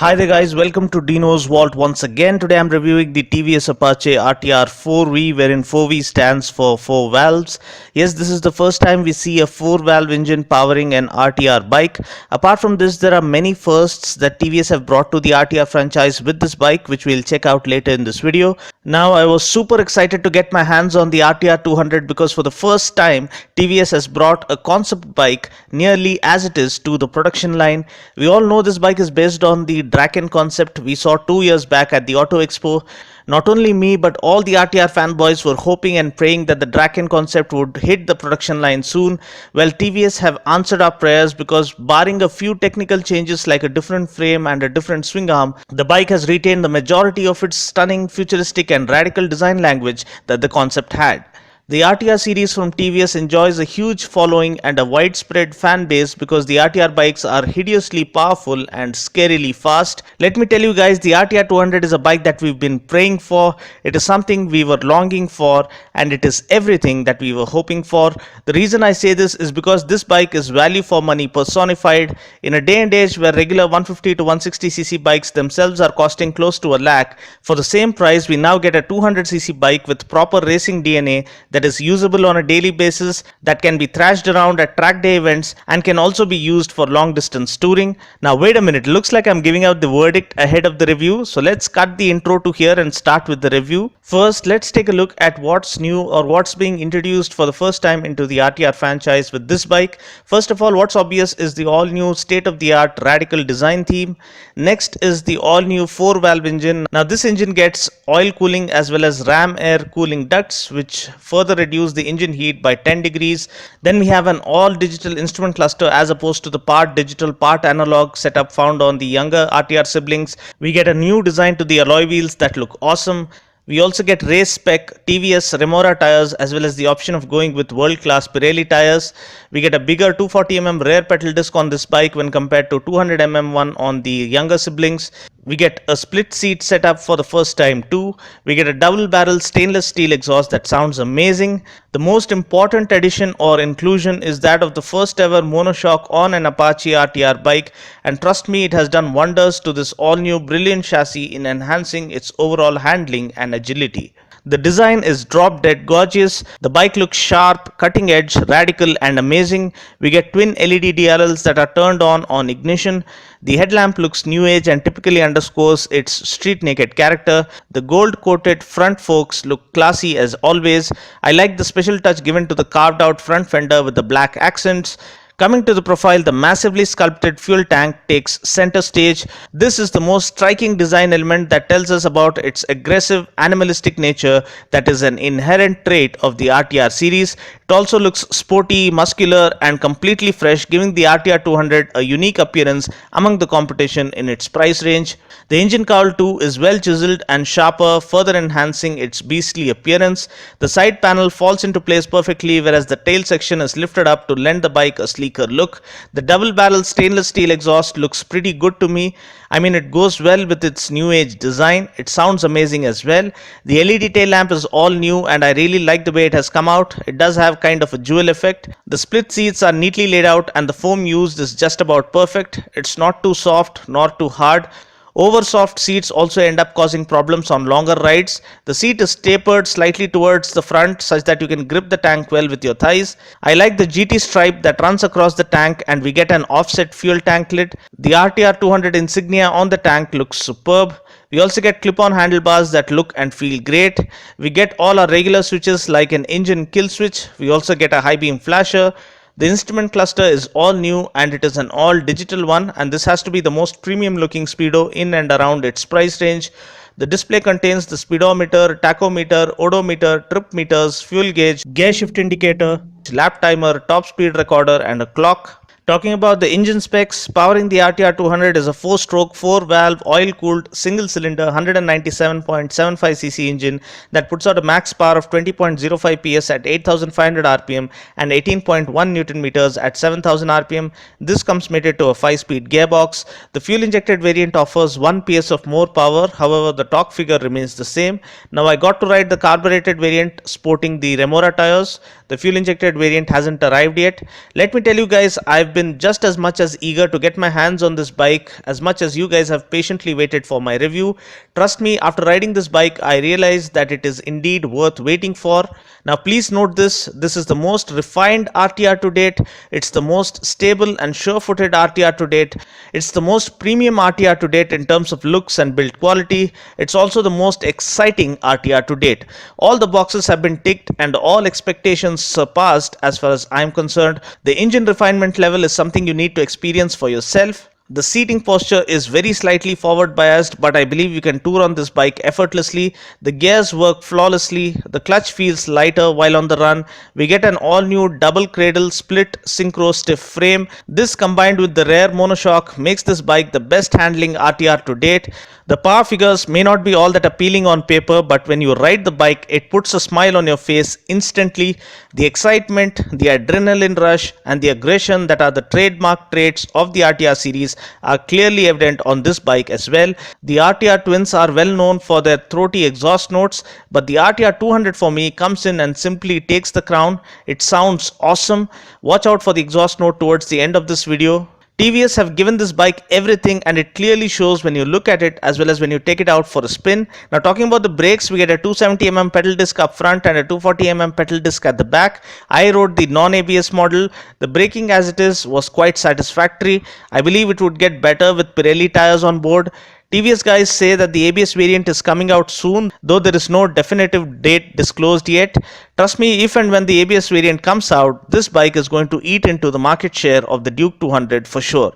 Hi there guys, welcome to Dinos Vault once again. Today I'm reviewing the TVS Apache RTR 4V, wherein 4V stands for 4 valves. Yes, this is the first time we see a 4 valve engine powering an RTR bike. Apart from this, there are many firsts that TVS have brought to the RTR franchise with this bike, which we'll check out later in this video. Now, I was super excited to get my hands on the RTR 200 because for the first time, TVS has brought a concept bike nearly as it is to the production line. We all know this bike is based on the Draken concept we saw 2 years back at the Auto Expo. Not only me but all the RTR fanboys were hoping and praying that the Draken concept would hit the production line soon. Well, TVS have answered our prayers because barring a few technical changes like a different frame and a different swing arm, the bike has retained the majority of its stunning, futuristic and radical design language that the concept had. The RTR series from TVS enjoys a huge following and a widespread fan base because the RTR bikes are hideously powerful and scarily fast. Let me tell you guys, the RTR 200 is a bike that we've been praying for. It is something we were longing for, and it is everything that we were hoping for. The reason I say this is because this bike is value for money personified. In a day and age where regular 150 to 160cc bikes themselves are costing close to a lakh, for the same price we now get a 200cc bike with proper racing DNA that is usable on a daily basis, that can be thrashed around at track day events and can also be used for long distance touring. Now wait a minute, looks like I'm giving out the verdict ahead of the review, so let's cut the intro to here and start with the review. First, let's take a look at what's new or what's being introduced for the first time into the RTR franchise with this bike. First of all, what's obvious is the all new state of the art radical design theme. Next is the all new 4 valve engine. Now this engine gets oil cooling as well as ram air cooling ducts, which further reduce the engine heat by 10 degrees. Then we have an all digital instrument cluster as opposed to the part digital part analog setup found on the younger RTR siblings. We get a new design to the alloy wheels that look awesome. We also get race spec TVS Remora tires as well as the option of going with world class Pirelli tires. We get a bigger 240mm rear pedal disc on this bike when compared to 200mm one on the younger siblings. We get a split seat setup for the first time too. We get a double barrel stainless steel exhaust that sounds amazing. The most important addition or inclusion is that of the first ever monoshock on an Apache RTR bike, and trust me, it has done wonders to this all new brilliant chassis in enhancing its overall handling and agility. The design is drop dead gorgeous. The bike looks sharp, cutting edge, radical and amazing. We get twin LED DRLs that are turned on ignition. The headlamp looks new age and typically underscores its street naked character. The gold coated front forks look classy as always. I like the special touch given to the carved out front fender with the black accents. Coming to the profile, the massively sculpted fuel tank takes center stage. This is the most striking design element that tells us about its aggressive, animalistic nature that is an inherent trait of the RTR series. It also looks sporty, muscular and completely fresh, giving the RTR 200 a unique appearance among the competition in its price range. The engine cowl too is well chiseled and sharper, further enhancing its beastly appearance. The side panel falls into place perfectly, whereas the tail section is lifted up to lend the bike a sleeker look. The double barrel stainless steel exhaust looks pretty good to me. I mean, it goes well with its new age design. It sounds amazing as well. The LED tail lamp is all new and I really like the way it has come out. It does have kind of a jewel effect. The split seats are neatly laid out and the foam used is just about perfect. It's not too soft nor too hard. Over soft seats also end up causing problems on longer rides. The seat is tapered slightly towards the front such that you can grip the tank well with your thighs. I like the GT stripe that runs across the tank and we get an offset fuel tank lid. The RTR 200 insignia on the tank looks superb. We also get clip-on handlebars that look and feel great. We get all our regular switches like an engine kill switch. We also get a high beam flasher. The instrument cluster is all new and it is an all digital one, and this has to be the most premium looking speedo in and around its price range. The display contains the speedometer, tachometer, odometer, trip meters, fuel gauge, gear shift indicator, lap timer, top speed recorder and a clock. Talking about the engine specs, powering the RTR 200 is a 4-stroke, 4-valve, oil-cooled, single-cylinder 197.75cc engine that puts out a max power of 20.05 PS at 8,500 RPM and 18.1 Newton meters at 7,000 RPM. This comes mated to a 5-speed gearbox. The fuel-injected variant offers 1 PS of more power, however the torque figure remains the same. Now I got to ride the carbureted variant sporting the Remora tires. The fuel-injected variant hasn't arrived yet. Let me tell you guys, I've I've been just as much as eager to get my hands on this bike as much as you guys have patiently waited for my review. Trust me, after riding this bike, I realized that it is indeed worth waiting for. Now please note this is the most refined RTR to date, it's the most stable and sure-footed RTR to date, it's the most premium RTR to date in terms of looks and build quality, it's also the most exciting RTR to date. All the boxes have been ticked and all expectations surpassed as far as I'm concerned. The engine refinement level is something you need to experience for yourself. The seating posture is very slightly forward biased, but I believe you can tour on this bike effortlessly. The gears work flawlessly, the clutch feels lighter while on the run. We get an all new double cradle split synchro stiff frame. This combined with the rear monoshock makes this bike the best handling RTR to date. The power figures may not be all that appealing on paper, but when you ride the bike, it puts a smile on your face instantly. The excitement, the adrenaline rush, and the aggression that are the trademark traits of the RTR series are clearly evident on this bike as well. The RTR twins are well known for their throaty exhaust notes, but the RTR 200 for me comes in and simply takes the crown. It sounds awesome. Watch out for the exhaust note towards the end of this video. TVS have given this bike everything and it clearly shows when you look at it as well as when you take it out for a spin. Now talking about the brakes, we get a 270mm pedal disc up front and a 240mm pedal disc at the back. I rode the non-ABS model. The braking as it is was quite satisfactory. I believe it would get better with Pirelli tires on board. TVS guys say that the ABS variant is coming out soon, though there is no definitive date disclosed yet. Trust me, if and when the ABS variant comes out, this bike is going to eat into the market share of the Duke 200 for sure.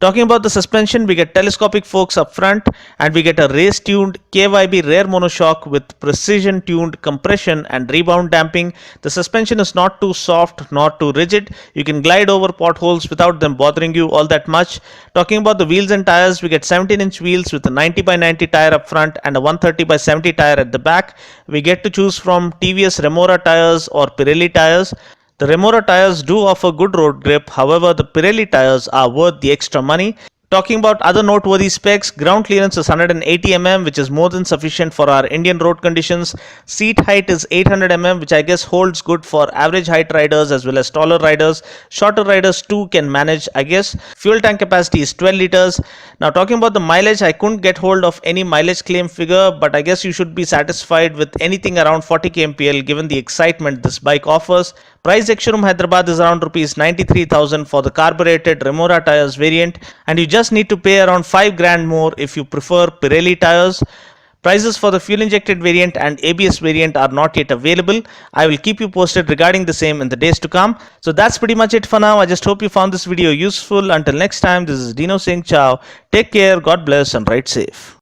Talking about the suspension, we get telescopic forks up front and we get a race-tuned KYB rear monoshock with precision-tuned compression and rebound damping. The suspension is not too soft nor too rigid. You can glide over potholes without them bothering you all that much. Talking about the wheels and tires, we get 17-inch wheels with a 90x90 tire up front and a 130x70 tire at the back. We get to choose from TVS Remora tires or Pirelli tires. The Remora tires do offer good road grip, however the Pirelli tires are worth the extra money. Talking about other noteworthy specs, ground clearance is 180mm, which is more than sufficient for our Indian road conditions. Seat height is 800mm, which I guess holds good for average height riders as well as taller riders. Shorter riders too can manage, I guess. Fuel tank capacity is 12 liters. Now talking about the mileage, I couldn't get hold of any mileage claim figure, but I guess you should be satisfied with anything around 40 kmpl given the excitement this bike offers. Price ex-showroom Hyderabad is around Rs 93,000 for the carbureted Remora tires variant, and you just need to pay around 5 grand more if you prefer Pirelli tires. Prices for the fuel injected variant and ABS variant are not yet available. I will keep you posted regarding the same in the days to come. So that's pretty much it for now. I just hope you found this video useful. Until next time, this is Dino saying ciao. Take care, God bless and ride safe.